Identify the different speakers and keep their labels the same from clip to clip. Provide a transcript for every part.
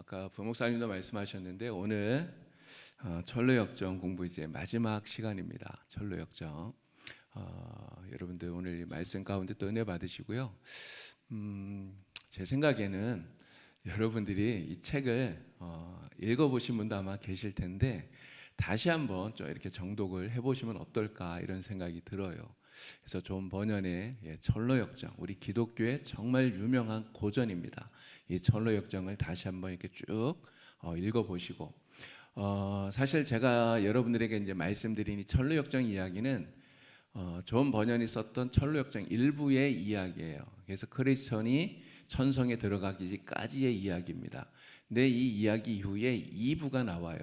Speaker 1: 아까 부목사님도 말씀하셨는데 오늘 철로역정 공부 이제 마지막 시간입니다. 철로역정. 여러분들 오늘 이 말씀 가운데 또 은혜 받으시고요. 제 생각에는 여러분들이 이 책을 읽어보신 분도 아마 계실 텐데 다시 한번 좀 이렇게 정독을 해보시면 어떨까 이런 생각이 들어요. 그래서 좋은 번연의 철로역정, 우리 기독교의 정말 유명한 고전입니다. 이 철로역정을 다시 한번 이렇게 쭉 읽어보시고, 사실 제가 여러분들에게 이제 말씀드린 이 철로역정 이야기는 좋은 번연이 썼던 철로역정 일부의 이야기예요. 그래서 크리스천이 천성에 들어가기까지의 이야기입니다. 근데 이 이야기 이후에 2부가 나와요.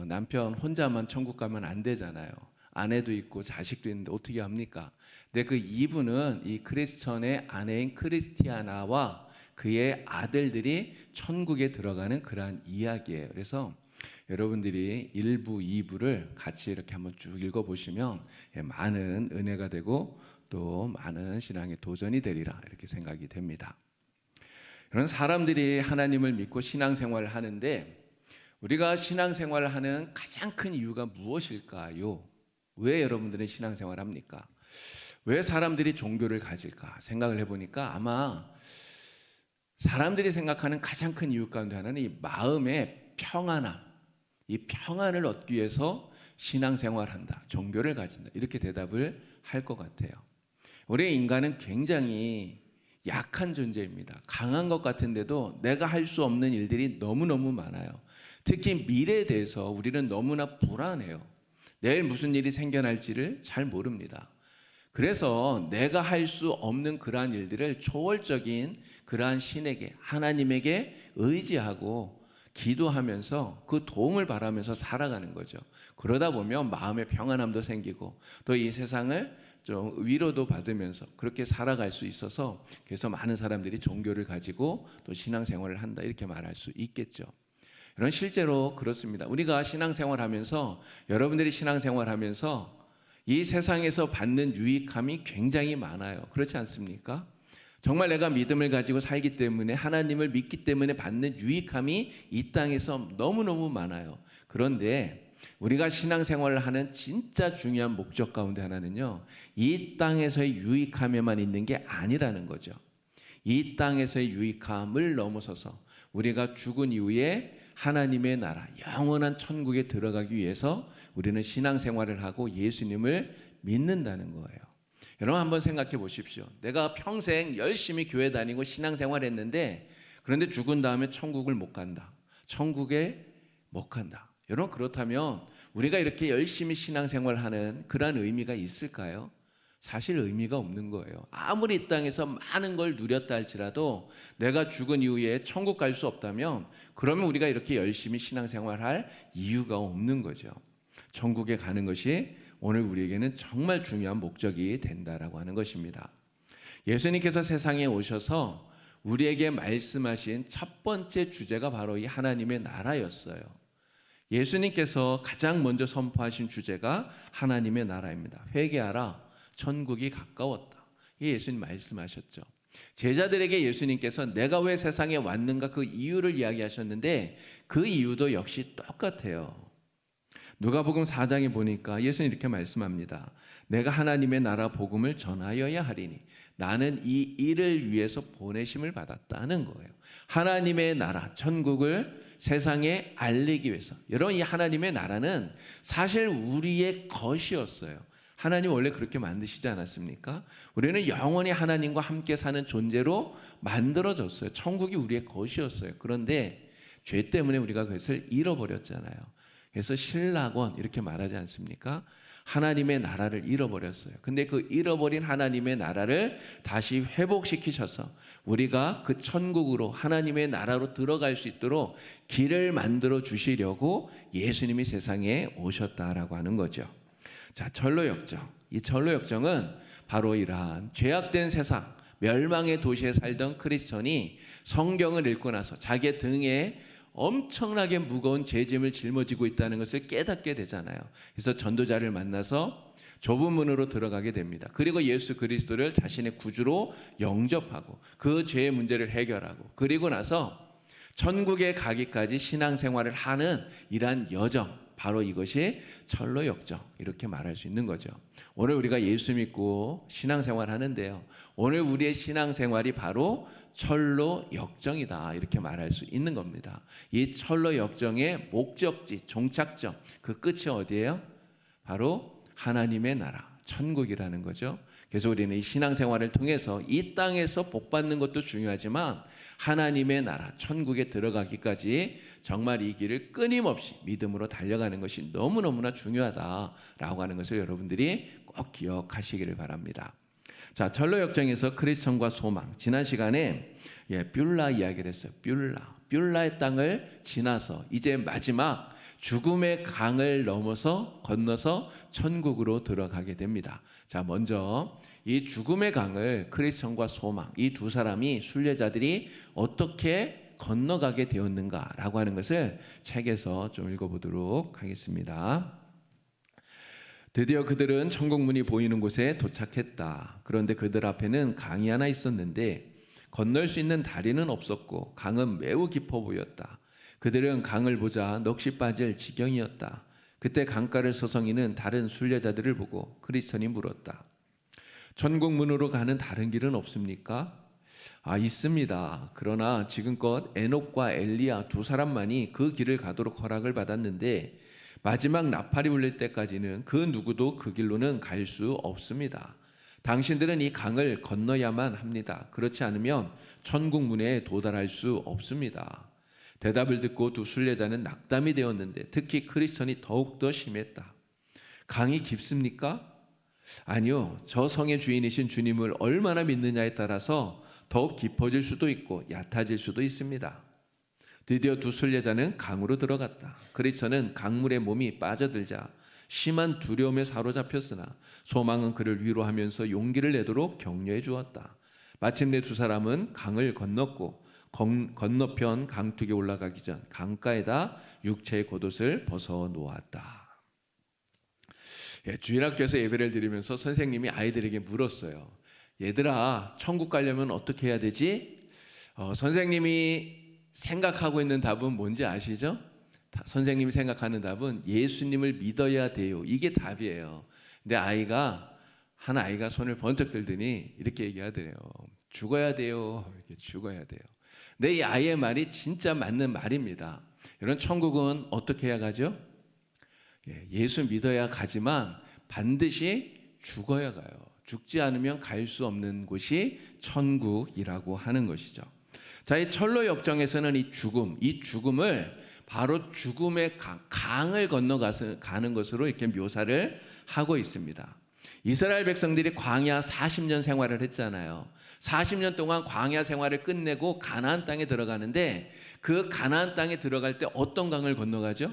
Speaker 1: 남편 혼자만 천국 가면 안 되잖아요. 아내도 있고 자식도 있는데 어떻게 합니까? 근데 그 2부는 이 크리스천의 아내인 크리스티아나와 그의 아들들이 천국에 들어가는 그러한 이야기예요. 그래서 여러분들이 1부, 2부를 같이 이렇게 한번 쭉 읽어보시면 많은 은혜가 되고 또 많은 신앙의 도전이 되리라 이렇게 생각이 됩니다. 이런 사람들이 하나님을 믿고 신앙생활을 하는데 우리가 신앙생활을 하는 가장 큰 이유가 무엇일까요? 왜 여러분들은 신앙생활을 합니까? 왜 사람들이 종교를 가질까? 생각을 해보니까 아마 사람들이 생각하는 가장 큰 이유 가운데 하나는 이 마음의 평안함, 이 평안을 얻기 위해서 신앙생활을 한다, 종교를 가진다 이렇게 대답을 할 것 같아요. 우리 인간은 굉장히 약한 존재입니다. 강한 것 같은데도 내가 할 수 없는 일들이 너무너무 많아요. 특히 미래에 대해서 우리는 너무나 불안해요. 내일 무슨 일이 생겨날지를 잘 모릅니다. 그래서 내가 할 수 없는 그러한 일들을 초월적인 그러한 신에게, 하나님에게 의지하고 기도하면서 그 도움을 바라면서 살아가는 거죠. 그러다 보면 마음의 평안함도 생기고 또 이 세상을 좀 위로도 받으면서 그렇게 살아갈 수 있어서 그래서 많은 사람들이 종교를 가지고 또 신앙생활을 한다 이렇게 말할 수 있겠죠. 이런 실제로 그렇습니다. 우리가 신앙생활하면서 여러분들이 신앙생활하면서 이 세상에서 받는 유익함이 굉장히 많아요. 그렇지 않습니까? 정말 내가 믿음을 가지고 살기 때문에 하나님을 믿기 때문에 받는 유익함이 이 땅에서 너무너무 많아요. 그런데 우리가 신앙생활을 하는 진짜 중요한 목적 가운데 하나는요, 이 땅에서의 유익함에만 있는 게 아니라는 거죠. 이 땅에서의 유익함을 넘어서서 우리가 죽은 이후에 하나님의 나라, 영원한 천국에 들어가기 위해서 우리는 신앙생활을 하고 예수님을 믿는다는 거예요. 여러분 한번 생각해 보십시오. 내가 평생 열심히 교회 다니고 신앙생활 했는데 그런데 죽은 다음에 천국을 못 간다. 천국에 못 간다. 여러분 그렇다면 우리가 이렇게 열심히 신앙생활하는 그러한 의미가 있을까요? 사실 의미가 없는 거예요. 아무리 이 땅에서 많은 걸 누렸다 할지라도 내가 죽은 이후에 천국 갈 수 없다면 그러면 우리가 이렇게 열심히 신앙생활할 이유가 없는 거죠. 천국에 가는 것이 오늘 우리에게는 정말 중요한 목적이 된다라고 하는 것입니다. 예수님께서 세상에 오셔서 우리에게 말씀하신 첫 번째 주제가 바로 이 하나님의 나라였어요. 예수님께서 가장 먼저 선포하신 주제가 하나님의 나라입니다. 회개하라, 천국이 가까웠다. 이 예수님 말씀하셨죠. 제자들에게 예수님께서 내가 왜 세상에 왔는가 그 이유를 이야기하셨는데 그 이유도 역시 똑같아요. 누가복음 4장에 보니까 예수님 이렇게 말씀합니다. 내가 하나님의 나라 복음을 전하여야 하리니 나는 이 일을 위해서 보내심을 받았다는 거예요. 하나님의 나라, 천국을 세상에 알리기 위해서. 여러분 이 하나님의 나라는 사실 우리의 것이었어요. 하나님 원래 그렇게 만드시지 않았습니까? 우리는 영원히 하나님과 함께 사는 존재로 만들어졌어요. 천국이 우리의 것이었어요. 그런데 죄 때문에 우리가 그것을 잃어버렸잖아요. 그래서 신락원 이렇게 말하지 않습니까? 하나님의 나라를 잃어버렸어요. 근데 그 잃어버린 하나님의 나라를 다시 회복시키셔서 우리가 그 천국으로 하나님의 나라로 들어갈 수 있도록 길을 만들어 주시려고 예수님이 세상에 오셨다라고 하는 거죠. 자, 철로역정. 이 철로역정은 바로 이러한 죄악된 세상, 멸망의 도시에 살던 크리스천이 성경을 읽고 나서 자기의 등에 엄청나게 무거운 죄짐을 짊어지고 있다는 것을 깨닫게 되잖아요. 그래서 전도자를 만나서 좁은 문으로 들어가게 됩니다. 그리고 예수 그리스도를 자신의 구주로 영접하고 그 죄의 문제를 해결하고 그리고 나서 천국에 가기까지 신앙생활을 하는 이러한 여정, 바로 이것이 철로 역정, 이렇게 말할 수 있는 거죠. 오늘 우리가 예수 믿고 신앙생활 하는데요, 오늘 우리의 신앙생활이 바로 철로 역정이다, 이렇게 말할 수 있는 겁니다. 이 철로 역정의 목적지, 종착점, 그 끝이 어디예요? 바로 하나님의 나라, 천국이라는 거죠. 그래서 우리는 이 신앙생활을 통해서 이 땅에서 복받는 것도 중요하지만 하나님의 나라, 천국에 들어가기까지 정말 이 길을 끊임없이 믿음으로 달려가는 것이 너무너무나 중요하다라고 하는 것을 여러분들이 꼭 기억하시기를 바랍니다. 자, 철로 역정에서 크리스천과 소망. 지난 시간에 뷸라 이야기를 했어요. 뷸라의 땅을 지나서 이제 마지막 죽음의 강을 건너서 천국으로 들어가게 됩니다. 자, 먼저 이 죽음의 강을 크리스천과 소망, 이 두 사람이 순례자들이 어떻게 건너가게 되었는가라고 하는 것을 책에서 좀 읽어보도록 하겠습니다. 드디어 그들은 천국 문이 보이는 곳에 도착했다. 그런데 그들 앞에는 강이 하나 있었는데 건널 수 있는 다리는 없었고 강은 매우 깊어 보였다. 그들은 강을 보자 넋이 빠질 지경이었다. 그때 강가를 서성이는 다른 순례자들을 보고 크리스천이 물었다. 천국 문으로 가는 다른 길은 없습니까? 있습니다. 그러나 지금껏 에녹과 엘리야 두 사람만이 그 길을 가도록 허락을 받았는데 마지막 나팔이 울릴 때까지는 그 누구도 그 길로는 갈 수 없습니다. 당신들은 이 강을 건너야만 합니다. 그렇지 않으면 천국 문에 도달할 수 없습니다. 대답을 듣고 두 순례자는 낙담이 되었는데 특히 크리스천이 더욱더 심했다. 강이 깊습니까? 아니요. 저 성의 주인이신 주님을 얼마나 믿느냐에 따라서 더욱 깊어질 수도 있고 얕아질 수도 있습니다. 드디어 두 순례자는 강으로 들어갔다. 크리스천은 강물에 몸이 빠져들자 심한 두려움에 사로잡혔으나 소망은 그를 위로하면서 용기를 내도록 격려해 주었다. 마침내 두 사람은 강을 건넜고 건너편 강둑에 올라가기 전 강가에다 육체의 겉옷을 벗어 놓았다. 주일학교에서 예배를 드리면서 선생님이 아이들에게 물었어요. 얘들아, 천국 가려면 어떻게 해야 되지? 선생님이 생각하고 있는 답은 뭔지 아시죠? 선생님이 생각하는 답은 예수님을 믿어야 돼요. 이게 답이에요. 근데 한 아이가 손을 번쩍 들더니 이렇게 얘기하더래요. 죽어야 돼요. 이렇게 죽어야 돼요. 근데 이 아이의 말이 진짜 맞는 말입니다. 여러분, 천국은 어떻게 해야 가죠? 예수 믿어야 가지만 반드시 죽어야 가요. 죽지 않으면 갈 수 없는 곳이 천국이라고 하는 것이죠. 자, 이 철로 역정에서는 이 죽음을 바로 죽음의 강을 건너가서 가는 것으로 이렇게 묘사를 하고 있습니다. 이스라엘 백성들이 광야 40년 생활을 했잖아요. 40년 동안 광야 생활을 끝내고 가나안 땅에 들어가는데 그 가나안 땅에 들어갈 때 어떤 강을 건너가죠?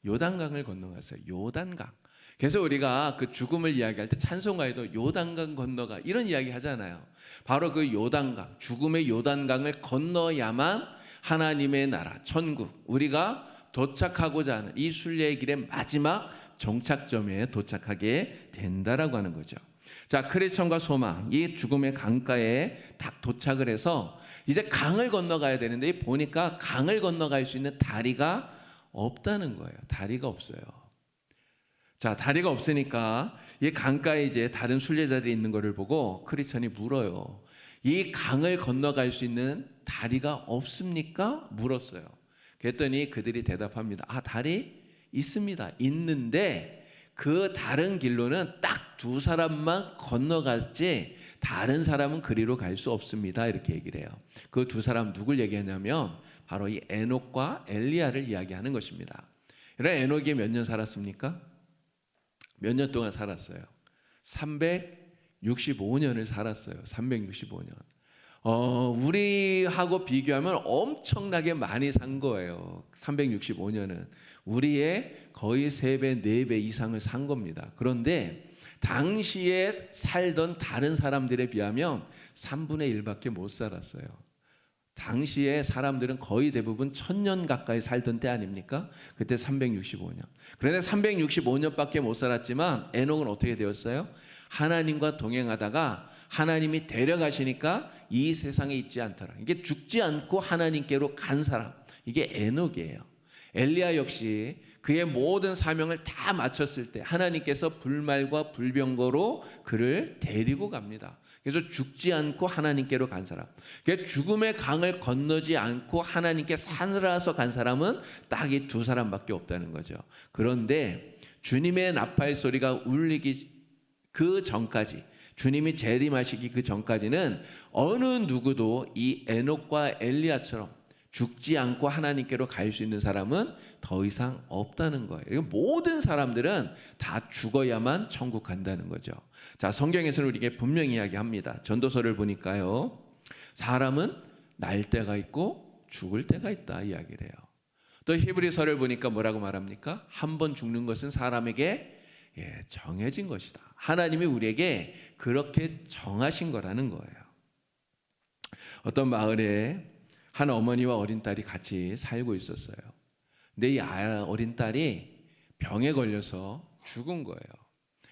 Speaker 1: 요단강을 건너갔어요. 요단강. 그래서 우리가 그 죽음을 이야기할 때 찬송가에도 요단강 건너가 이런 이야기 하잖아요. 바로 그 요단강, 죽음의 요단강을 건너야만 하나님의 나라, 천국, 우리가 도착하고자 하는 이 순례의 길의 마지막 종착점에 도착하게 된다라고 하는 거죠. 자, 크리스천과 소망, 이 죽음의 강가에 딱 도착을 해서 이제 강을 건너가야 되는데 보니까 강을 건너갈 수 있는 다리가 없다는 거예요. 다리가 없어요. 자, 다리가 없으니까 이 강가에 이제 다른 순례자들이 있는 것을 보고 크리스천이 물어요. 이 강을 건너갈 수 있는 다리가 없습니까? 물었어요. 그랬더니 그들이 대답합니다. 다리 있습니다. 있는데 그 다른 길로는 딱 두 사람만 건너갔지 다른 사람은 그리로 갈 수 없습니다. 이렇게 얘기를 해요. 그 두 사람 누굴 얘기하냐면 바로 이 에녹과 엘리야를 이야기하는 것입니다. 여러분, 에녹이 몇 년 살았습니까? 몇 년 동안 살았어요? 365년을 살았어요. 365년. 우리하고 비교하면 엄청나게 많이 산 거예요. 365년은. 우리의 거의 3배, 4배 이상을 산 겁니다. 그런데 당시에 살던 다른 사람들에 비하면 3분의 1밖에 못 살았어요. 당시에 사람들은 거의 대부분 1000년 가까이 살던 때 아닙니까? 그때 365년. 그런데 365년밖에 못 살았지만 에녹은 어떻게 되었어요? 하나님과 동행하다가 하나님이 데려가시니까 이 세상에 있지 않더라. 이게 죽지 않고 하나님께로 간 사람, 이게 에녹이에요. 엘리야 역시 그의 모든 사명을 다 마쳤을 때 하나님께서 불말과 불병거로 그를 데리고 갑니다. 그래서 죽지 않고 하나님께로 간 사람, 그러니까 죽음의 강을 건너지 않고 하나님께 산을라서 간 사람은 딱 이 두 사람밖에 없다는 거죠. 그런데 주님의 나팔 소리가 울리기 그 전까지, 주님이 재림하시기 그 전까지는 어느 누구도 이 에녹과 엘리야처럼 죽지 않고 하나님께로 갈 수 있는 사람은 더 이상 없다는 거예요. 모든 사람들은 다 죽어야만 천국 간다는 거죠. 자, 성경에서는 우리에게 분명히 이야기합니다. 전도서를 보니까요, 사람은 날 때가 있고 죽을 때가 있다 이야기를 해요. 또 히브리서를 보니까 뭐라고 말합니까? 한 번 죽는 것은 사람에게 정해진 것이다. 하나님이 우리에게 그렇게 정하신 거라는 거예요. 어떤 마을에 한 어머니와 어린 딸이 같이 살고 있었어요. 근데 이 어린 딸이 병에 걸려서 죽은 거예요.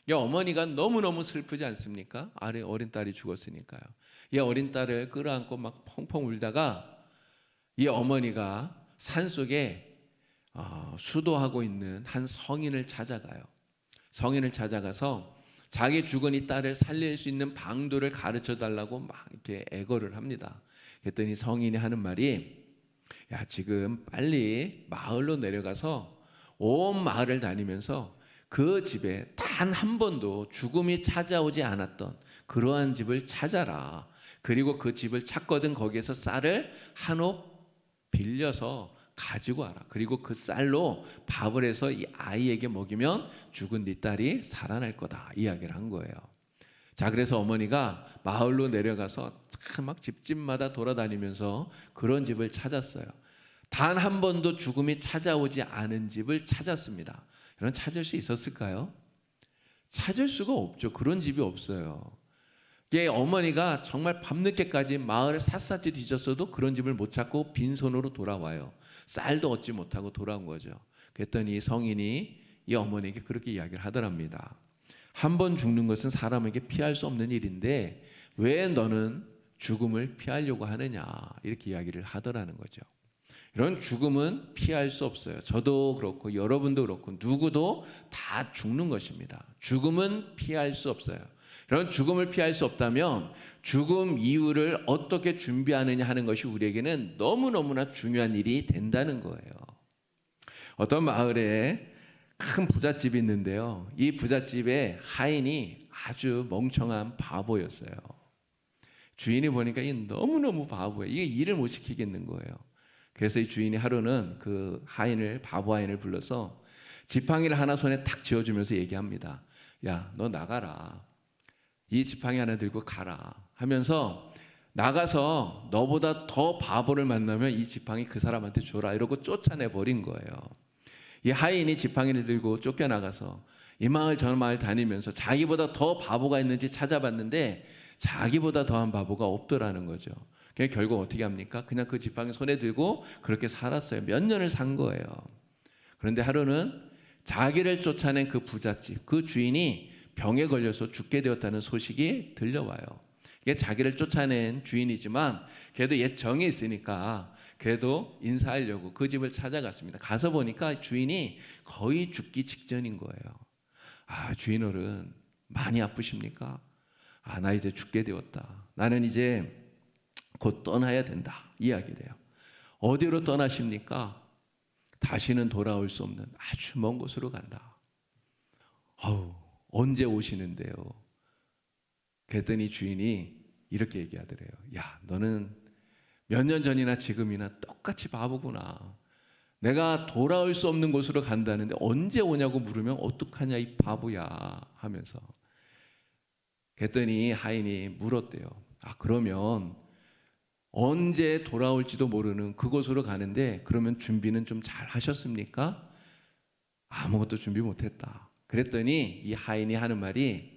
Speaker 1: 이 어머니가 너무너무 슬프지 않습니까? 어린 딸이 죽었으니까요. 이 어린 딸을 끌어안고 막 펑펑 울다가 이 어머니가 산속에 수도하고 있는 한 성인을 찾아가요. 성인을 찾아가서 자기 죽은 이 딸을 살릴 수 있는 방도를 가르쳐 달라고 막 이렇게 애걸을 합니다. 그랬더니 성인이 하는 말이, 야, 지금 빨리 마을로 내려가서 온 마을을 다니면서 그 집에 단 한 번도 죽음이 찾아오지 않았던 그러한 집을 찾아라. 그리고 그 집을 찾거든 거기에서 쌀을 한 옵 빌려서 가지고 와라. 그리고 그 쌀로 밥을 해서 이 아이에게 먹이면 죽은 네 딸이 살아날 거다 이야기를 한 거예요. 자, 그래서 어머니가 마을로 내려가서 막 집집마다 돌아다니면서 그런 집을 찾았어요. 단 한 번도 죽음이 찾아오지 않은 집을 찾았습니다. 여러분, 찾을 수 있었을까요? 찾을 수가 없죠. 그런 집이 없어요. 이게 어머니가 정말 밤늦게까지 마을을 샅샅이 뒤졌어도 그런 집을 못 찾고 빈손으로 돌아와요. 쌀도 얻지 못하고 돌아온 거죠. 그랬더니 성인이 이 어머니에게 그렇게 이야기를 하더랍니다. 한 번 죽는 것은 사람에게 피할 수 없는 일인데 왜 너는 죽음을 피하려고 하느냐, 이렇게 이야기를 하더라는 거죠. 이런 죽음은 피할 수 없어요. 저도 그렇고 여러분도 그렇고 누구도 다 죽는 것입니다. 죽음은 피할 수 없어요. 이런 죽음을 피할 수 없다면 죽음 이후를 어떻게 준비하느냐 하는 것이 우리에게는 너무너무나 중요한 일이 된다는 거예요. 어떤 마을에 큰 부잣집이 있는데요, 이 부잣집의 하인이 아주 멍청한 바보였어요. 주인이 보니까 이 너무너무 바보예요. 이게 일을 못 시키겠는 거예요. 그래서 이 주인이 하루는 그 하인을, 바보 하인을 불러서 지팡이를 하나 손에 탁 쥐어주면서 얘기합니다. 야, 너 나가라. 이 지팡이 하나 들고 가라 하면서 나가서 너보다 더 바보를 만나면 이 지팡이 그 사람한테 줘라, 이러고 쫓아내버린 거예요. 이 하인이 지팡이를 들고 쫓겨나가서 이 마을 저 마을 다니면서 자기보다 더 바보가 있는지 찾아봤는데 자기보다 더한 바보가 없더라는 거죠. 결국 어떻게 합니까? 그냥 그 지팡이 손에 들고 그렇게 살았어요. 몇 년을 산 거예요. 그런데 하루는 자기를 쫓아낸 그 부잣집, 그 주인이 병에 걸려서 죽게 되었다는 소식이 들려와요. 이게 자기를 쫓아낸 주인이지만 그래도 옛 정이 있으니까 그래도 인사하려고 그 집을 찾아갔습니다. 가서 보니까 주인이 거의 죽기 직전인 거예요. 아, 주인어른 많이 아프십니까? 아, 나 이제 죽게 되었다. 나는 이제 곧 떠나야 된다 이야기를 해요. 어디로 떠나십니까? 다시는 돌아올 수 없는 아주 먼 곳으로 간다. 언제 오시는데요? 그랬더니 주인이 이렇게 얘기하더래요. 야, 너는 몇 년 전이나 지금이나 똑같이 바보구나. 내가 돌아올 수 없는 곳으로 간다는데 언제 오냐고 물으면 어떡하냐 이 바보야 하면서. 그랬더니 하인이 물었대요. 아, 그러면 언제 돌아올지도 모르는 그곳으로 가는데 그러면 준비는 좀 잘 하셨습니까? 아무것도 준비 못했다. 그랬더니 이 하인이 하는 말이,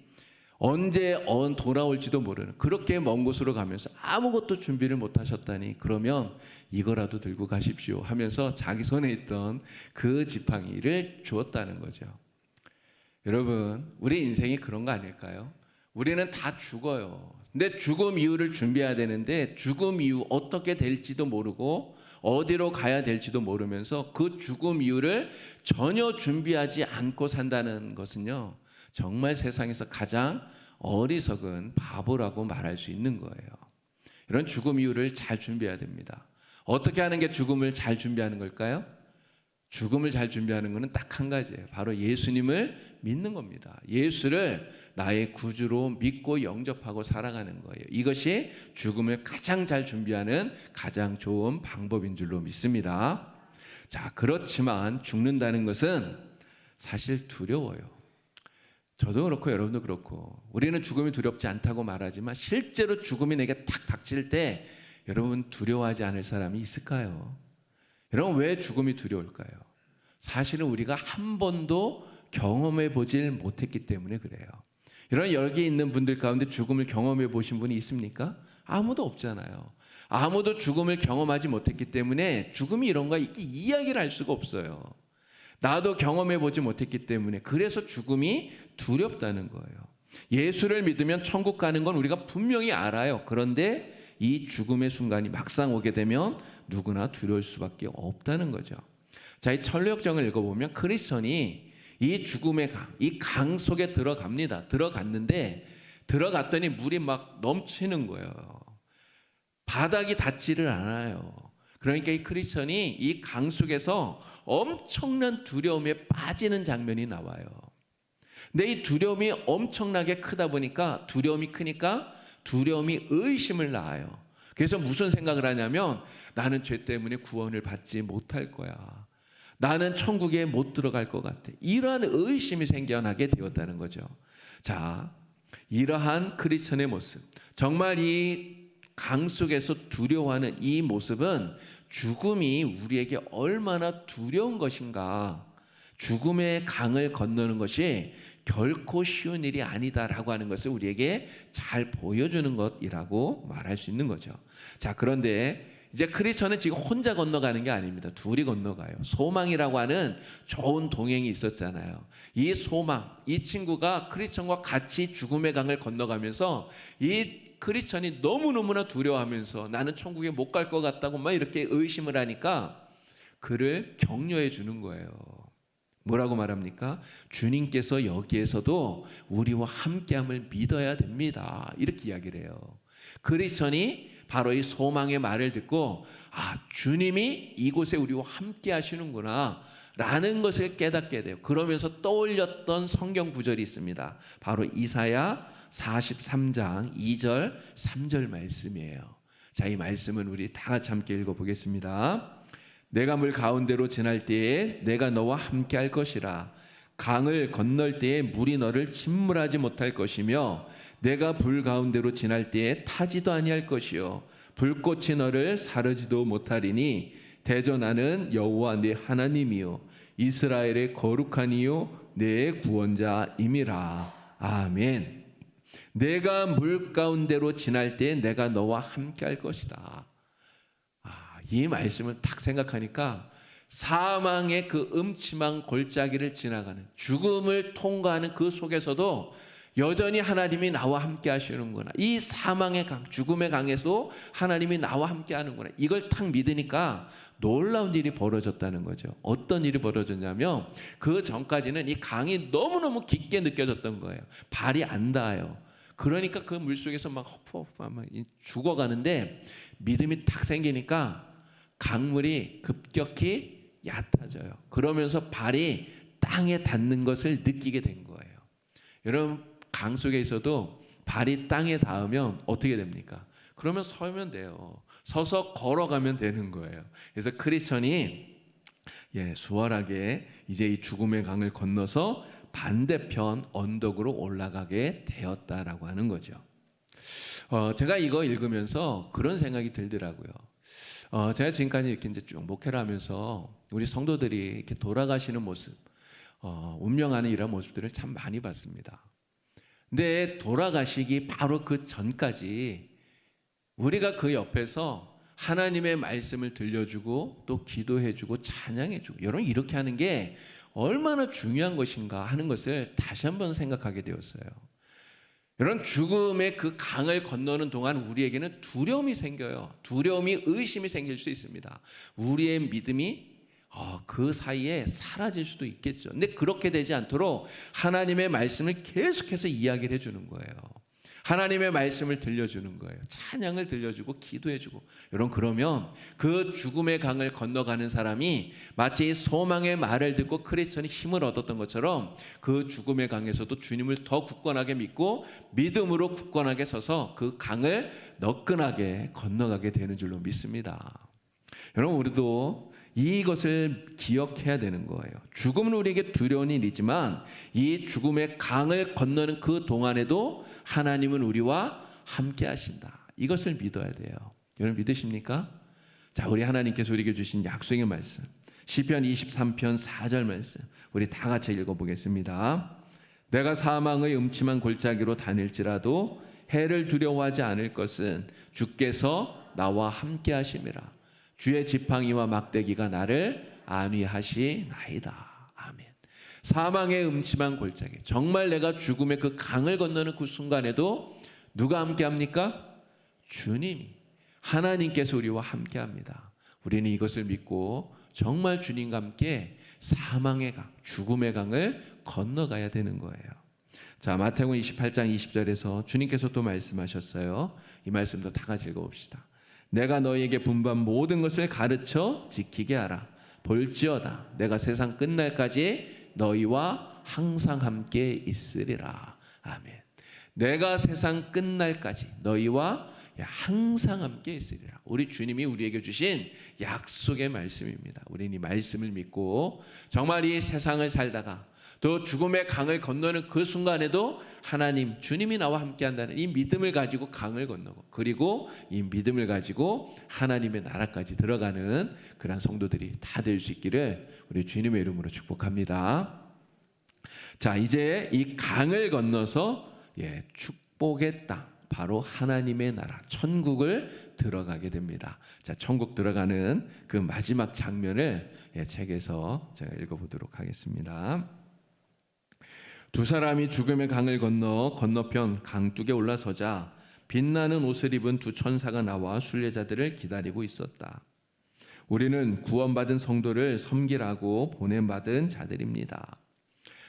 Speaker 1: 언제 돌아올지도 모르는 그렇게 먼 곳으로 가면서 아무것도 준비를 못하셨다니 그러면 이거라도 들고 가십시오 하면서 자기 손에 있던 그 지팡이를 주었다는 거죠. 여러분, 우리 인생이 그런 거 아닐까요? 우리는 다 죽어요. 근데 죽음 이후를 준비해야 되는데 죽음 이후 어떻게 될지도 모르고 어디로 가야 될지도 모르면서 그 죽음 이후를 전혀 준비하지 않고 산다는 것은요, 정말 세상에서 가장 어리석은 바보라고 말할 수 있는 거예요. 이런 죽음 이후를 잘 준비해야 됩니다. 어떻게 하는 게 죽음을 잘 준비하는 걸까요? 죽음을 잘 준비하는 것은 딱 한 가지예요. 바로 예수님을 믿는 겁니다. 예수를 나의 구주로 믿고 영접하고 살아가는 거예요. 이것이 죽음을 가장 잘 준비하는 가장 좋은 방법인 줄로 믿습니다. 자, 그렇지만 죽는다는 것은 사실 두려워요. 저도 그렇고 여러분도 그렇고 우리는 죽음이 두렵지 않다고 말하지만 실제로 죽음이 내게 탁 닥칠 때 여러분 두려워하지 않을 사람이 있을까요? 여러분 왜 죽음이 두려울까요? 사실은 우리가 한 번도 경험해 보질 못했기 때문에 그래요. 여러분 여기 있는 분들 가운데 죽음을 경험해 보신 분이 있습니까? 아무도 없잖아요. 아무도 죽음을 경험하지 못했기 때문에 죽음이 이런가 이렇게 이야기를 할 수가 없어요. 나도 경험해 보지 못했기 때문에 그래서 죽음이 두렵다는 거예요. 예수를 믿으면 천국 가는 건 우리가 분명히 알아요. 그런데 이 죽음의 순간이 막상 오게 되면 누구나 두려울 수밖에 없다는 거죠. 자, 이 천류역정을 읽어보면 크리스천이 이 죽음의 강, 이 강 속에 들어갑니다. 들어갔는데 들어갔더니 물이 막 넘치는 거예요. 바닥이 닿지를 않아요. 그러니까 이 크리스천이 이 강 속에서 엄청난 두려움에 빠지는 장면이 나와요. 근데 이 두려움이 엄청나게 크다 보니까 두려움이 크니까 두려움이 의심을 낳아요. 그래서 무슨 생각을 하냐면 나는 죄 때문에 구원을 받지 못할 거야. 나는 천국에 못 들어갈 것 같아. 이러한 의심이 생겨나게 되었다는 거죠. 자, 이러한 크리스천의 모습, 정말 이 강 속에서 두려워하는 이 모습은 죽음이 우리에게 얼마나 두려운 것인가, 죽음의 강을 건너는 것이 결코 쉬운 일이 아니다라고 하는 것을 우리에게 잘 보여주는 것이라고 말할 수 있는 거죠. 자, 그런데 이제 크리스천은 지금 혼자 건너가는 게 아닙니다. 둘이 건너가요. 소망이라고 하는 좋은 동행이 있었잖아요. 이 소망, 이 친구가 크리스천과 같이 죽음의 강을 건너가면서 이 크리스천이 너무너무나 두려워하면서 나는 천국에 못 갈 것 같다고 막 이렇게 의심을 하니까 그를 격려해 주는 거예요. 뭐라고 말합니까? 주님께서 여기에서도 우리와 함께함을 믿어야 됩니다. 이렇게 이야기를 해요. 크리스천이 바로 이 소망의 말을 듣고 주님이 이곳에 우리와 함께 하시는구나 라는 것을 깨닫게 돼요. 그러면서 떠올렸던 성경 구절이 있습니다. 바로 이사야 43장 2절 3절 말씀이에요. 자, 이 말씀은 우리 다 같이 함께 읽어보겠습니다. 내가 물 가운데로 지날 때에 내가 너와 함께 할 것이라. 강을 건널 때에 물이 너를 침몰하지 못할 것이며 내가 불 가운데로 지날 때에 타지도 아니할 것이요 불꽃이 너를 사르지도 못하리니 대전하는 여호와 네 하나님이요 이스라엘의 거룩한 이요 내 구원자임이라. 아멘. 내가 물 가운데로 지날 때에 내가 너와 함께 할 것이다. 이 말씀을 딱 생각하니까 사망의 그 음침한 골짜기를 지나가는 죽음을 통과하는 그 속에서도 여전히 하나님이 나와 함께 하시는구나. 이 사망의 강, 죽음의 강에서 하나님이 나와 함께 하는구나. 이걸 딱 믿으니까 놀라운 일이 벌어졌다는 거죠. 어떤 일이 벌어졌냐면 그 전까지는 이 강이 너무너무 깊게 느껴졌던 거예요. 발이 안 닿아요. 그러니까 그 물속에서 막 허프허프 죽어가는데 믿음이 딱 생기니까 강물이 급격히 얕아져요. 그러면서 발이 땅에 닿는 것을 느끼게 된 거예요. 여러분 강 속에 있어도 발이 땅에 닿으면 어떻게 됩니까? 그러면 서면 돼요. 서서 걸어가면 되는 거예요. 그래서 크리스천이 수월하게 이제 이 죽음의 강을 건너서 반대편 언덕으로 올라가게 되었다라고 하는 거죠. 제가 이거 읽으면서 그런 생각이 들더라고요. 제가 지금까지 이렇게 이제 쭉 목회를 하면서 우리 성도들이 이렇게 돌아가시는 모습, 운명하는 이런 모습들을 참 많이 봤습니다. 근데 돌아가시기 바로 그 전까지 우리가 그 옆에서 하나님의 말씀을 들려주고 또 기도해주고 찬양해주고 여러분 이렇게 하는 게 얼마나 중요한 것인가 하는 것을 다시 한번 생각하게 되었어요. 이런 죽음의 그 강을 건너는 동안 우리에게는 두려움이 생겨요. 두려움이, 의심이 생길 수 있습니다. 우리의 믿음이 그 사이에 사라질 수도 있겠죠. 근데 그렇게 되지 않도록 하나님의 말씀을 계속해서 이야기를 해주는 거예요. 하나님의 말씀을 들려주는 거예요. 찬양을 들려주고 기도해주고. 여러분, 그러면 그 죽음의 강을 건너가는 사람이 마치 소망의 말을 듣고 크리스천이 힘을 얻었던 것처럼 그 죽음의 강에서도 주님을 더 굳건하게 믿고 믿음으로 굳건하게 서서 그 강을 너끈하게 건너가게 되는 줄로 믿습니다. 여러분, 우리도 이것을 기억해야 되는 거예요. 죽음은 우리에게 두려운 일이지만 이 죽음의 강을 건너는 그 동안에도 하나님은 우리와 함께 하신다. 이것을 믿어야 돼요. 여러분, 믿으십니까? 자, 우리 하나님께서 우리에게 주신 약속의 말씀, 시편 23편 4절 말씀, 우리 다 같이 읽어보겠습니다. 내가 사망의 음침한 골짜기로 다닐지라도 해를 두려워하지 않을 것은 주께서 나와 함께 하심이라. 주의 지팡이와 막대기가 나를 안위하시나이다. 아멘. 사망의 음침한 골짜기, 정말 내가 죽음의 그 강을 건너는 그 순간에도 누가 함께합니까? 주님이, 하나님께서 우리와 함께합니다. 우리는 이것을 믿고 정말 주님과 함께 사망의 강, 죽음의 강을 건너가야 되는 거예요. 자, 마태복음 28장 20절에서 주님께서 또 말씀하셨어요. 이 말씀도 다 같이 읽어봅시다. 내가 너희에게 분부한 모든 것을 가르쳐 지키게 하라. 볼지어다 내가 세상 끝날까지 너희와 항상 함께 있으리라. 아멘. 내가 세상 끝날까지 너희와 항상 함께 있으리라. 우리 주님이 우리에게 주신 약속의 말씀입니다. 우리는 이 말씀을 믿고 정말 이 세상을 살다가 또 죽음의 강을 건너는 그 순간에도 하나님, 주님이 나와 함께한다는 이 믿음을 가지고 강을 건너고, 그리고 이 믿음을 가지고 하나님의 나라까지 들어가는 그런 성도들이 다 될 수 있기를 우리 주님의 이름으로 축복합니다. 자, 이제 이 강을 건너서 축복의 땅, 바로 하나님의 나라, 천국을 들어가게 됩니다. 자, 천국 들어가는 그 마지막 장면을 책에서 제가 읽어보도록 하겠습니다. 두 사람이 죽음의 강을 건너 건너편 강둑에 올라서자 빛나는 옷을 입은 두 천사가 나와 순례자들을 기다리고 있었다. 우리는 구원받은 성도를 섬기라고 보냄받은 자들입니다.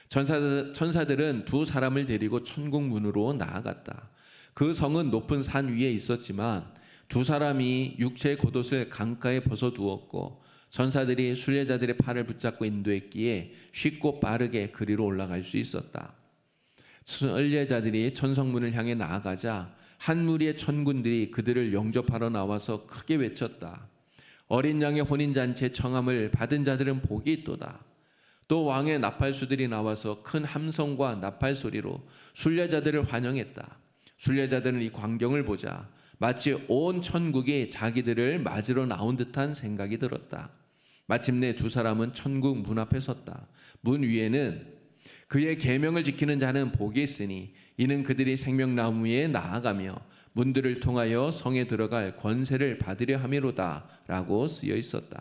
Speaker 1: 천사들은 두 사람을 데리고 천국 문으로 나아갔다. 그 성은 높은 산 위에 있었지만 두 사람이 육체의 겉옷을 강가에 벗어두었고 천사들이 순례자들의 팔을 붙잡고 인도했기에 쉽고 빠르게 그리로 올라갈 수 있었다. 순례자들이 천성문을 향해 나아가자 한 무리의 천군들이 그들을 영접하러 나와서 크게 외쳤다. 어린 양의 혼인잔치의 청함을 받은 자들은 복이 있도다. 또 왕의 나팔수들이 나와서 큰 함성과 나팔 소리로 순례자들을 환영했다. 순례자들은 이 광경을 보자 마치 온 천국이 자기들을 맞으러 나온 듯한 생각이 들었다. 마침내 두 사람은 천국 문 앞에 섰다. 문 위에는 그의 계명을 지키는 자는 복이 있으니 이는 그들이 생명나무에 나아가며 문들을 통하여 성에 들어갈 권세를 받으려 함이로다 라고 쓰여 있었다.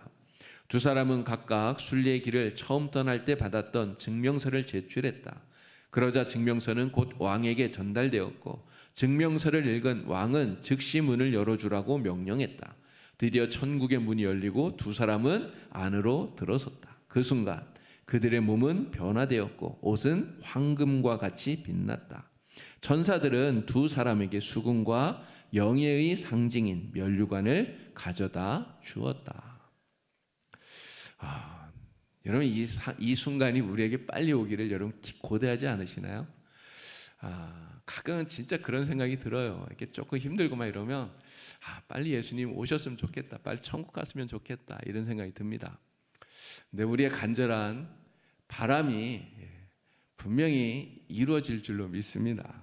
Speaker 1: 두 사람은 각각 순례의 길을 처음 떠날 때 받았던 증명서를 제출했다. 그러자 증명서는 곧 왕에게 전달되었고 증명서를 읽은 왕은 즉시 문을 열어주라고 명령했다. 드디어 천국의 문이 열리고 두 사람은 안으로 들어섰다. 그 순간 그들의 몸은 변화되었고 옷은 황금과 같이 빛났다. 천사들은 두 사람에게 수금과 영예의 상징인 면류관을 가져다 주었다. 여러분, 이 순간이 우리에게 빨리 오기를 여러분 고대하지 않으시나요? 가끔은 진짜 그런 생각이 들어요. 이렇게 조금 힘들고 막 이러면 빨리 예수님 오셨으면 좋겠다, 빨리 천국 갔으면 좋겠다, 이런 생각이 듭니다. 근데 우리의 간절한 바람이 분명히 이루어질 줄로 믿습니다.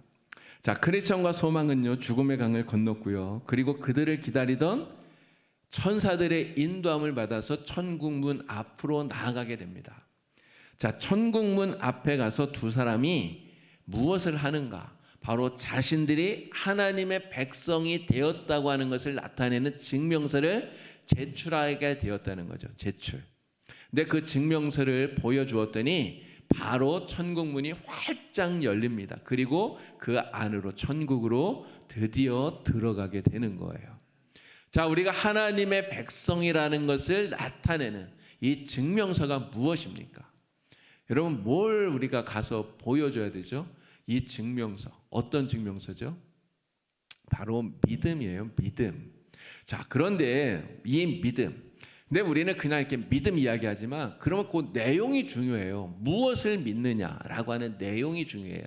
Speaker 1: 자, 크리스천과 소망은요 죽음의 강을 건넜고요, 그리고 그들을 기다리던 천사들의 인도함을 받아서 천국문 앞으로 나아가게 됩니다. 자, 천국문 앞에 가서 두 사람이 무엇을 하는가? 바로 자신들이 하나님의 백성이 되었다고 하는 것을 나타내는 증명서를 제출하게 되었다는 거죠. 제출. 근데 그 증명서를 보여주었더니 바로 천국 문이 활짝 열립니다. 그리고 그 안으로 천국으로 드디어 들어가게 되는 거예요. 자, 우리가 하나님의 백성이라는 것을 나타내는 이 증명서가 무엇입니까? 여러분, 뭘 우리가 가서 보여줘야 되죠? 이 증명서. 어떤 증명서죠? 바로 믿음이에요. 믿음. 자, 그런데 이 믿음. 근데 우리는 그냥 이렇게 믿음 이야기하지만 그러면 그 내용이 중요해요. 무엇을 믿느냐라고 하는 내용이 중요해요.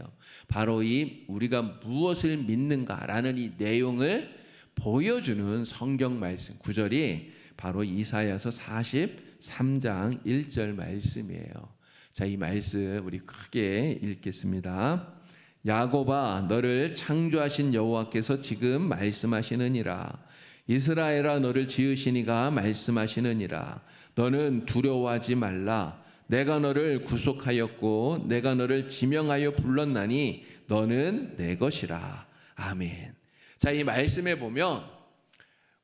Speaker 1: 바로 이 우리가 무엇을 믿는가라는 이 내용을 보여주는 성경 말씀 구절이 바로 이사야서 43장 1절 말씀이에요. 자, 이 말씀 우리 크게 읽겠습니다. 야곱아, 너를 창조하신 여호와께서 지금 말씀하시느니라. 이스라엘아, 너를 지으시니가 말씀하시느니라. 너는 두려워하지 말라. 내가 너를 구속하였고 내가 너를 지명하여 불렀나니 너는 내 것이라. 아멘. 자, 이 말씀에 보면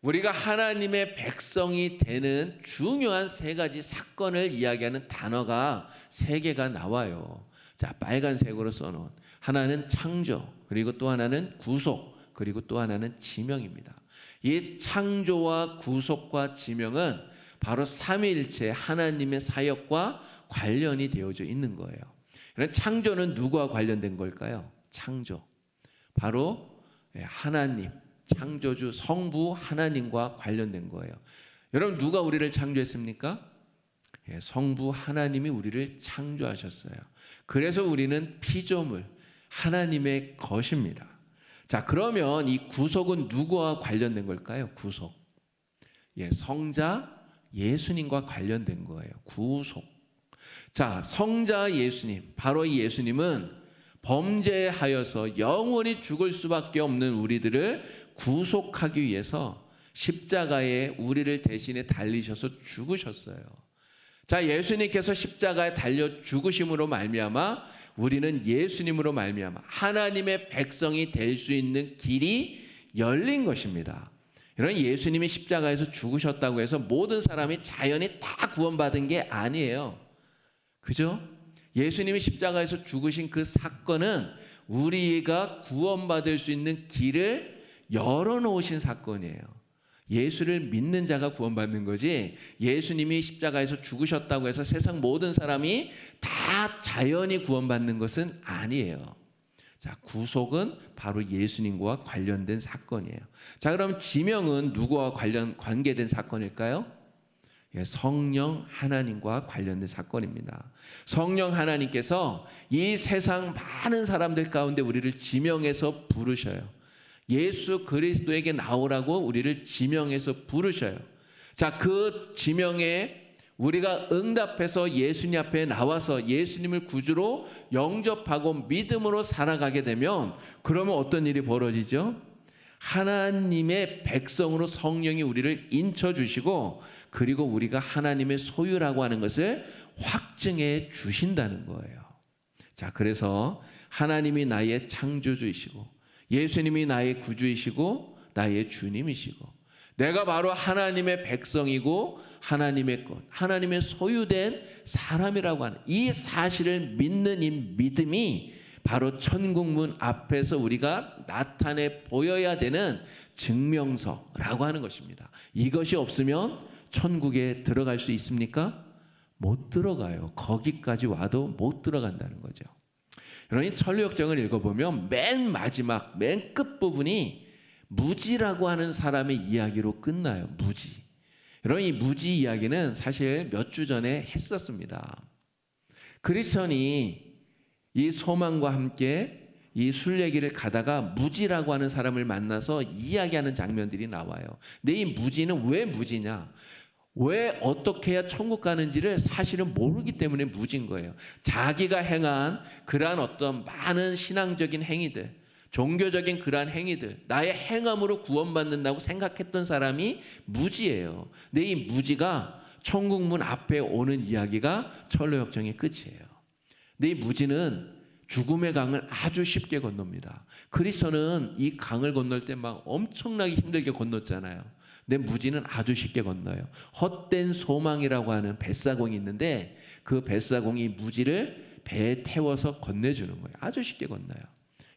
Speaker 1: 우리가 하나님의 백성이 되는 중요한 세 가지 사건을 이야기하는 단어가 세 개가 나와요. 자, 빨간색으로 써놓은 하나는 창조, 그리고 또 하나는 구속, 그리고 또 하나는 지명입니다. 이 창조와 구속과 지명은 바로 삼위일체 하나님의 사역과 관련이 되어져 있는 거예요. 그럼 창조는 누구와 관련된 걸까요? 창조. 바로 하나님, 창조주 성부 하나님과 관련된 거예요. 여러분, 누가 우리를 창조했습니까? 성부 하나님이 우리를 창조하셨어요. 그래서 우리는 피조물, 하나님의 것입니다. 자, 그러면 이 구속은 누구와 관련된 걸까요? 구속. 성자 예수님과 관련된 거예요. 구속. 자, 성자 예수님, 바로 이 예수님은 범죄하여서 영원히 죽을 수밖에 없는 우리들을 구속하기 위해서 십자가에 우리를 대신에 달리셔서 죽으셨어요. 자, 예수님께서 십자가에 달려 죽으심으로 말미암아 우리는 예수님으로 말미암아 하나님의 백성이 될 수 있는 길이 열린 것입니다. 여러분, 예수님이 십자가에서 죽으셨다고 해서 모든 사람이 자연히 다 구원받은 게 아니에요. 그죠? 예수님이 십자가에서 죽으신 그 사건은 우리가 구원받을 수 있는 길을 열어놓으신 사건이에요. 예수를 믿는 자가 구원받는 거지, 예수님이 십자가에서 죽으셨다고 해서 세상 모든 사람이 다 자연히 구원받는 것은 아니에요. 자, 구속은 바로 예수님과 관련된 사건이에요. 자, 그럼 지명은 누구와 관계된 사건일까요? 성령 하나님과 관련된 사건입니다. 성령 하나님께서 이 세상 많은 사람들 가운데 우리를 지명해서 부르셔요. 예수 그리스도에게 나오라고 우리를 지명해서 부르셔요. 자, 그 지명에 우리가 응답해서 예수님 앞에 나와서 예수님을 구주로 영접하고 믿음으로 살아가게 되면 그러면 어떤 일이 벌어지죠? 하나님의 백성으로 성령이 우리를 인쳐주시고 그리고 우리가 하나님의 소유라고 하는 것을 확증해 주신다는 거예요. 자, 그래서 하나님이 나의 창조주이시고 예수님이 나의 구주이시고 나의 주님이시고 내가 바로 하나님의 백성이고 하나님의 것, 하나님의 소유된 사람이라고 하는 이 사실을 믿는 이 믿음이 바로 천국문 앞에서 우리가 나타내 보여야 되는 증명서라고 하는 것입니다. 이것이 없으면 천국에 들어갈 수 있습니까? 못 들어가요. 거기까지 와도 못 들어간다는 거죠. 여러분, 천류역정을 읽어보면 맨 마지막, 맨 끝부분이 무지라고 하는 사람의 이야기로 끝나요. 무지. 여러분, 이 무지 이야기는 사실 몇 주 전에 했었습니다. 크리스천이 이 소망과 함께 이 순례길을 가다가 무지라고 하는 사람을 만나서 이야기하는 장면들이 나와요. 근데 이 무지는 왜 무지냐? 왜 어떻게 해야 천국 가는지를 사실은 모르기 때문에 무지인 거예요. 자기가 행한 그러한 어떤 많은 신앙적인 행위들, 종교적인 그러한 행위들, 나의 행함으로 구원받는다고 생각했던 사람이 무지예요. 근데 이 무지가 천국문 앞에 오는 이야기가 천로역정의 끝이에요. 근데 이 무지는 죽음의 강을 아주 쉽게 건넙니다. 그리스도는 이 강을 건널 때 막 엄청나게 힘들게 건넜잖아요. 근데 무지는 아주 쉽게 건너요. 헛된 소망이라고 하는 뱃사공이 있는데 그 뱃사공이 무지를 배에 태워서 건네주는 거예요. 아주 쉽게 건너요.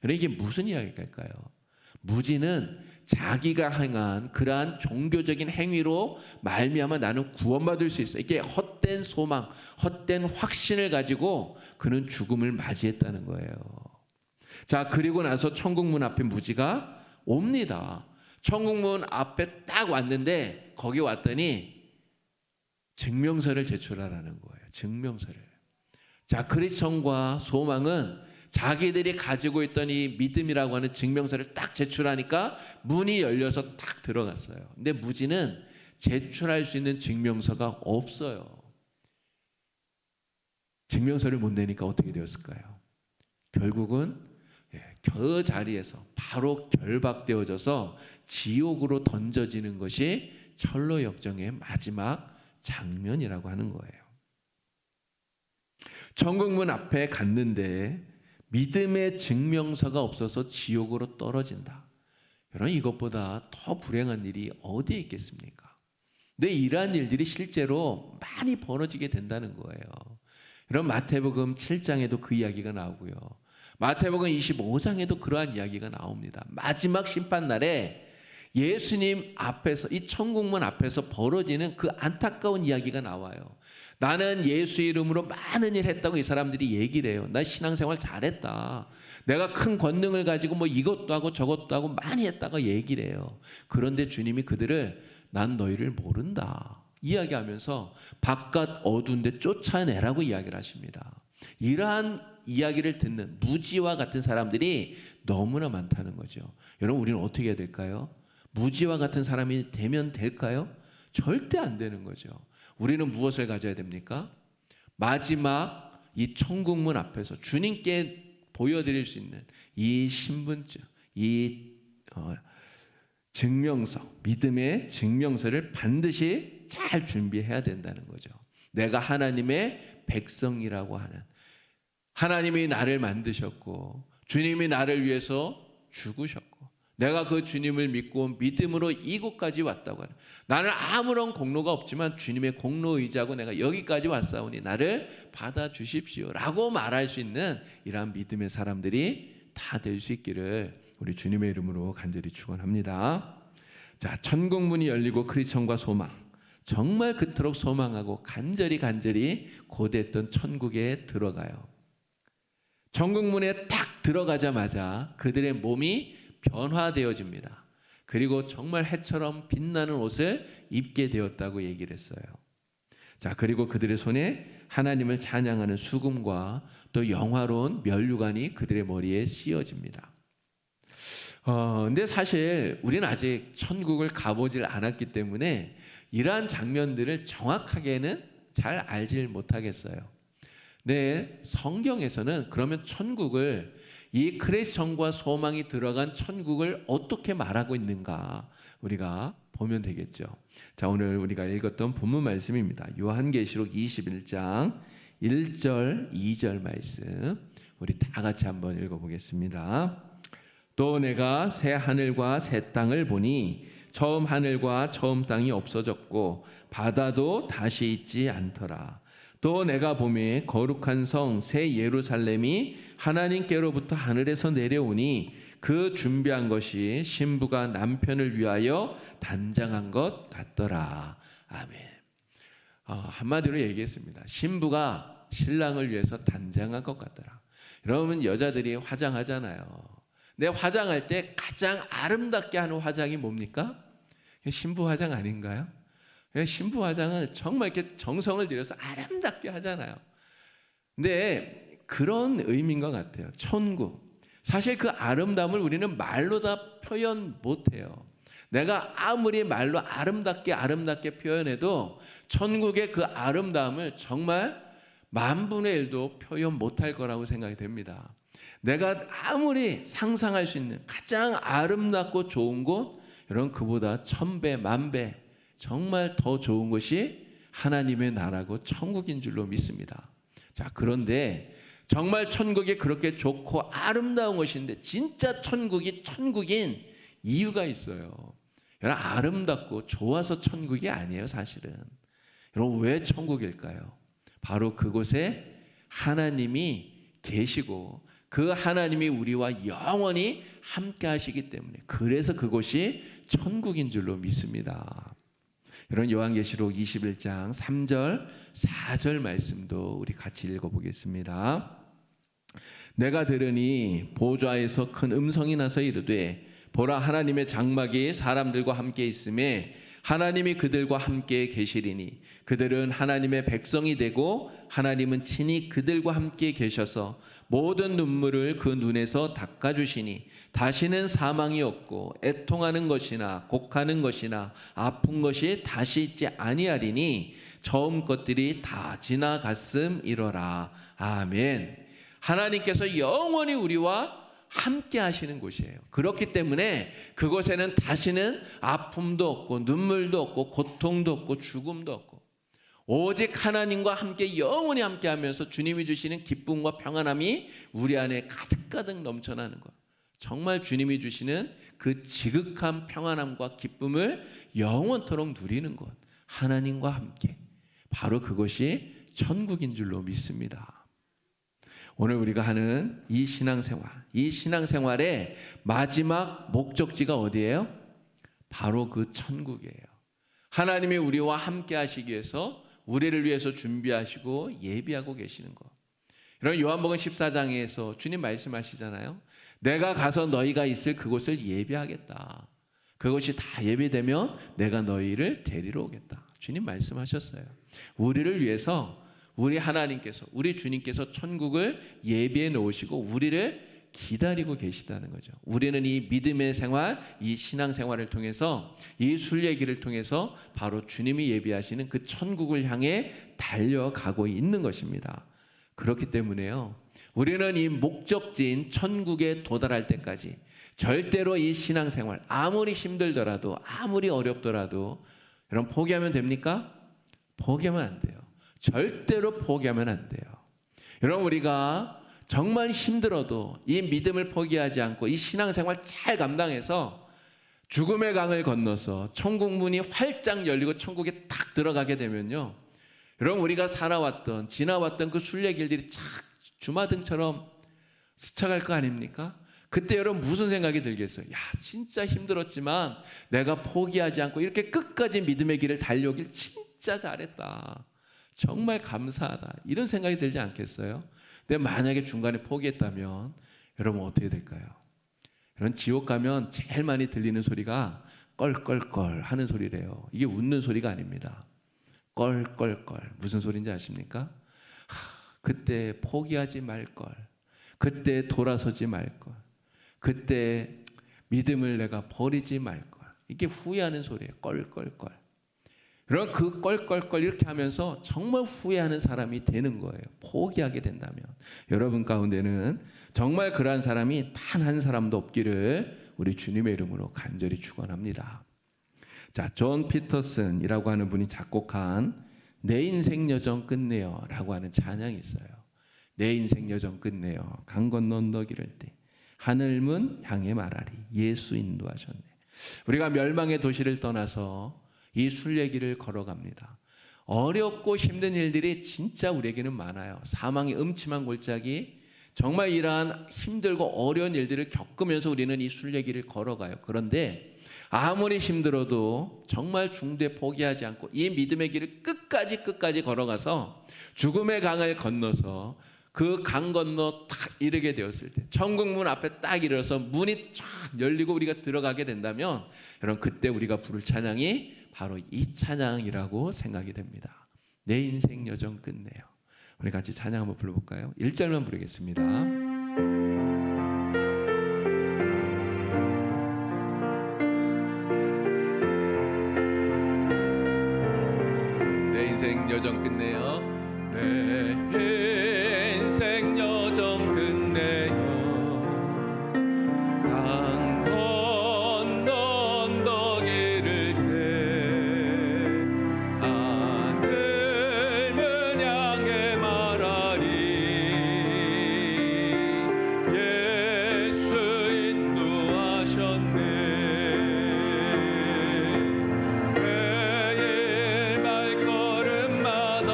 Speaker 1: 그러니까 이게 무슨 이야기일까요? 무지는 자기가 행한 그러한 종교적인 행위로 말미암아 나는 구원받을 수 있어. 이게 헛된 소망, 헛된 확신을 가지고 그는 죽음을 맞이했다는 거예요. 자, 그리고 나서 천국문 앞에 무지가 옵니다. 천국문 앞에 딱 왔는데 거기 왔더니 증명서를 제출하라는 거예요. 증명서를. 자, 크리스천과 소망은 자기들이 가지고 있던 이 믿음이라고 하는 증명서를 딱 제출하니까 문이 열려서 딱 들어갔어요. 근데 무지는 제출할 수 있는 증명서가 없어요. 증명서를 못 내니까 어떻게 되었을까요? 결국은 그 자리에서 바로 결박되어져서 지옥으로 던져지는 것이 철로역정의 마지막 장면이라고 하는 거예요. 천국문 앞에 갔는데 믿음의 증명서가 없어서 지옥으로 떨어진다. 여러분, 이것보다 더 불행한 일이 어디에 있겠습니까? 근데 이러한 일들이 실제로 많이 벌어지게 된다는 거예요. 여러분, 마태복음 7장에도 그 이야기가 나오고요. 마태복음 25장에도 그러한 이야기가 나옵니다. 마지막 심판날에 예수님 앞에서, 이 천국문 앞에서 벌어지는 그 안타까운 이야기가 나와요. 나는 예수 이름으로 많은 일 했다고 이 사람들이 얘기를 해요. 나 신앙생활 잘했다. 내가 큰 권능을 가지고 뭐 이것도 하고 저것도 하고 많이 했다고 얘기를 해요. 그런데 주님이 그들을 난 너희를 모른다 이야기하면서 바깥 어두운 데 쫓아내라고 이야기를 하십니다. 이러한 이야기를 듣는 무지와 같은 사람들이 너무나 많다는 거죠. 여러분, 우리는 어떻게 해야 될까요? 무지와 같은 사람이 되면 될까요? 절대 안 되는 거죠. 우리는 무엇을 가져야 됩니까? 마지막 이 천국문 앞에서 주님께 보여드릴 수 있는 이 신분증, 이 증명서, 믿음의 증명서를 반드시 잘 준비해야 된다는 거죠. 내가 하나님의 백성이라고 하는, 하나님이 나를 만드셨고 주님이 나를 위해서 죽으셨고 내가 그 주님을 믿고 믿음으로 이곳까지 왔다고 하는, 나는 아무런 공로가 없지만 주님의 공로 의지하고 내가 여기까지 왔사오니 나를 받아주십시오 라고 말할 수 있는 이러한 믿음의 사람들이 다 될 수 있기를 우리 주님의 이름으로 간절히 축원합니다. 자, 천국문이 열리고 크리스천과 소망, 정말 그토록 소망하고 간절히 고대했던 천국에 들어가요. 천국문에 딱 들어가자마자 그들의 몸이 변화되어집니다. 그리고 정말 해처럼 빛나는 옷을 입게 되었다고 얘기를 했어요. 자, 그리고 그들의 손에 하나님을 찬양하는 수금과 또 영화로운 면류관이 그들의 머리에 씌어집니다. 근데 사실 우리는 아직 천국을 가보질 않았기 때문에 이러한 장면들을 정확하게는 잘 알질 못하겠어요. 네, 성경에서는 그러면 천국을, 이 크리스천과 소망이 들어간 천국을 어떻게 말하고 있는가 우리가 보면 되겠죠. 자, 오늘 우리가 읽었던 본문 말씀입니다. 요한계시록 21장 1절 2절 말씀 우리 다 같이 한번 읽어보겠습니다. 또 내가 새 하늘과 새 땅을 보니 처음 하늘과 처음 땅이 없어졌고 바다도 다시 있지 않더라. 또 내가 보매 거룩한 성 새 예루살렘이 하나님께로부터 하늘에서 내려오니 그 준비한 것이 신부가 남편을 위하여 단장한 것 같더라. 아멘. 한마디로 얘기했습니다. 신부가 신랑을 위해서 단장한 것 같더라. 여러분, 여자들이 화장하잖아요. 근데 화장할 때 가장 아름답게 하는 화장이 뭡니까? 신부 화장 아닌가요? 신부 화장을 정말 이렇게 정성을 들여서 아름답게 하잖아요. 근데 그런 의미인 것 같아요. 천국. 사실 그 아름다움을 우리는 말로 다 표현 못해요. 내가 아무리 말로 아름답게 표현해도 천국의 그 아름다움을 정말 10,000분의 1도 표현 못할 거라고 생각이 됩니다. 내가 아무리 상상할 수 있는 가장 아름답고 좋은 곳, 여러분, 그보다 1000배, 10,000배 정말 더 좋은 것이 하나님의 나라고 천국인 줄로 믿습니다. 자, 그런데 정말 천국이 그렇게 좋고 아름다운 것인데 진짜 천국이 천국인 이유가 있어요. 여러분, 아름답고 좋아서 천국이 아니에요, 사실은. 여러분, 왜 천국일까요? 바로 그곳에 하나님이 계시고 그 하나님이 우리와 영원히 함께 하시기 때문에 그래서 그곳이 천국인 줄로 믿습니다. 여러분 요한계시록 21장 3절 4절 말씀도 우리 같이 읽어보겠습니다. 내가 들으니 보좌에서 큰 음성이 나서 이르되 보라 하나님의 장막이 사람들과 함께 있음에 하나님이 그들과 함께 계시리니 그들은 하나님의 백성이 되고 하나님은 친히 그들과 함께 계셔서 모든 눈물을 그 눈에서 닦아주시니 다시는 사망이 없고 애통하는 것이나 곡하는 것이나 아픈 것이 다시 있지 아니하리니 처음 것들이 다 지나갔음이로라. 아멘. 하나님께서 영원히 우리와 함께 하시는 곳이에요. 그렇기 때문에 그곳에는 다시는 아픔도 없고 눈물도 없고 고통도 없고 죽음도 없고 오직 하나님과 함께 영원히 함께 하면서 주님이 주시는 기쁨과 평안함이 우리 안에 가득가득 넘쳐나는 것. 정말 주님이 주시는 그 지극한 평안함과 기쁨을 영원토록 누리는 것. 하나님과 함께. 바로 그것이 천국인 줄로 믿습니다. 오늘 우리가 하는 이 신앙생활의 마지막 목적지가 어디예요? 바로 그 천국이에요. 하나님이 우리와 함께 하시기 위해서 우리를 위해서 준비하시고 예비하고 계시는 것. 여러분 요한복음 14장에서 주님 말씀하시잖아요. 내가 가서 너희가 있을 그곳을 예비하겠다. 그것이 다 예비되면 내가 너희를 데리러 오겠다. 주님 말씀하셨어요. 우리를 위해서 우리 하나님께서 우리 주님께서 천국을 예비해 놓으시고 우리를 기다리고 계시다는 거죠. 우리는 이 믿음의 생활, 이 신앙생활을 통해서 이 순례길을 통해서 바로 주님이 예비하시는 그 천국을 향해 달려가고 있는 것입니다. 그렇기 때문에요. 우리는 이 목적지인 천국에 도달할 때까지 절대로 이 신앙생활 아무리 힘들더라도 아무리 어렵더라도 여러분 포기하면 됩니까? 포기하면 안 돼요. 절대로 포기하면 안 돼요. 여러분 우리가 정말 힘들어도 이 믿음을 포기하지 않고 이 신앙생활 잘 감당해서 죽음의 강을 건너서 천국 문이 활짝 열리고 천국에 딱 들어가게 되면요. 여러분 우리가 살아왔던 지나왔던 그 순례길들이 착 주마등처럼 스쳐갈 거 아닙니까? 그때 여러분 무슨 생각이 들겠어요? 야 진짜 힘들었지만 내가 포기하지 않고 이렇게 끝까지 믿음의 길을 달려오길 진짜 잘했다. 정말 감사하다. 이런 생각이 들지 않겠어요? 근데 만약에 중간에 포기했다면 여러분 어떻게 될까요? 여러분 지옥 가면 제일 많이 들리는 소리가 껄껄껄 하는 소리래요. 이게 웃는 소리가 아닙니다. 껄껄껄. 무슨 소리인지 아십니까? 그때 포기하지 말걸. 그때 돌아서지 말걸. 그때 믿음을 내가 버리지 말걸. 이게 후회하는 소리예요. 껄껄껄. 그럼 그 껄껄껄 이렇게 하면서 정말 후회하는 사람이 되는 거예요. 포기하게 된다면. 여러분 가운데는 정말 그러한 사람이 단 한 사람도 없기를 우리 주님의 이름으로 간절히 축원합니다. 자, 존 피터슨이라고 하는 분이 작곡한 내 인생 여정 끝내요 라고 하는 찬양이 있어요. 내 인생 여정 끝내요. 강 건너 언덕 이를 때 하늘문 향해 말하리. 예수 인도하셨네. 우리가 멸망의 도시를 떠나서 이 순례길을 걸어갑니다. 어렵고 힘든 일들이 진짜 우리에게는 많아요. 사망의 음침한 골짜기, 정말 이러한 힘들고 어려운 일들을 겪으면서 우리는 이 순례길을 걸어가요. 그런데 아무리 힘들어도 정말 중도에 포기하지 않고 이 믿음의 길을 끝까지 걸어가서 죽음의 강을 건너서 그 강 건너 딱 이르게 되었을 때 천국 문 앞에 딱 이르러서 문이 쫙 열리고 우리가 들어가게 된다면 여러분 그때 우리가 부를 찬양이 바로 이 찬양이라고 생각이 됩니다. 내 인생 여정 끝내요. 우리 같이 찬양 한번 불러볼까요? 1절만 부르겠습니다. 내 인생 여정 끝내요. 내 인생 여정 끝내요. 강 건너 언덕 이를 때 하늘문 향해 말하리. 예수 인도하셨네. 매일 발걸음마다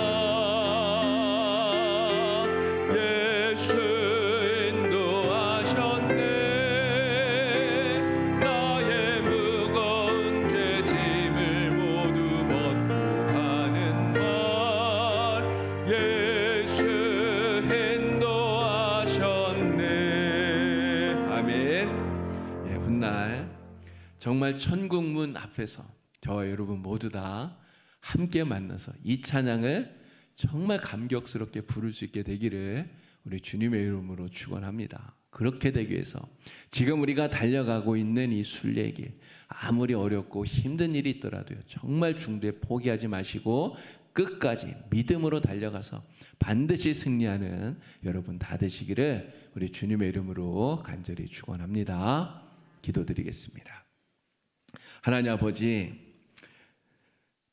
Speaker 1: 예수 인도하셨네. 아멘. 예, 훗날 정말 천국 문 앞에서 저와 여러분 모두 다 함께 만나서 이 찬양을 정말 감격스럽게 부를 수 있게 되기를 우리 주님의 이름으로 축원합니다. 그렇게 되기 위해서 지금 우리가 달려가고 있는 이 순례길, 아무리 어렵고 힘든 일이 있더라도요, 정말 중도에 포기하지 마시고 끝까지 믿음으로 달려가서 반드시 승리하는 여러분 다 되시기를 우리 주님의 이름으로 간절히 축원합니다. 기도드리겠습니다. 하나님 아버지,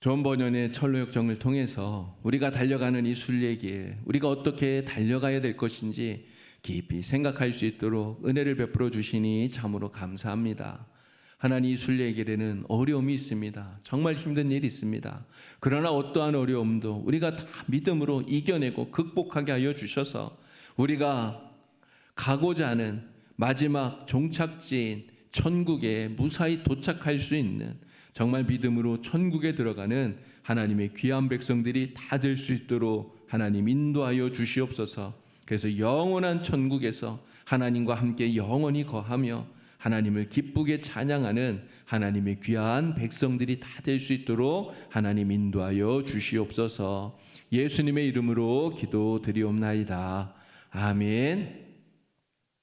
Speaker 1: 존 버년의 철로역정을 통해서 우리가 달려가는 이 순례길, 우리가 어떻게 달려가야 될 것인지 깊이 생각할 수 있도록 은혜를 베풀어 주시니 참으로 감사합니다. 하나님, 이 순례길에는 어려움이 있습니다. 정말 힘든 일이 있습니다. 그러나 어떠한 어려움도 우리가 다 믿음으로 이겨내고 극복하게 하여 주셔서 우리가 가고자 하는 마지막 종착지인 천국에 무사히 도착할 수 있는, 정말 믿음으로 천국에 들어가는 하나님의 귀한 백성들이 다 될 수 있도록 하나님 인도하여 주시옵소서. 그래서 영원한 천국에서 하나님과 함께 영원히 거하며 하나님을 기쁘게 찬양하는 하나님의 귀한 백성들이 다 될 수 있도록 하나님 인도하여 주시옵소서. 예수님의 이름으로 기도드리옵나이다. 아멘.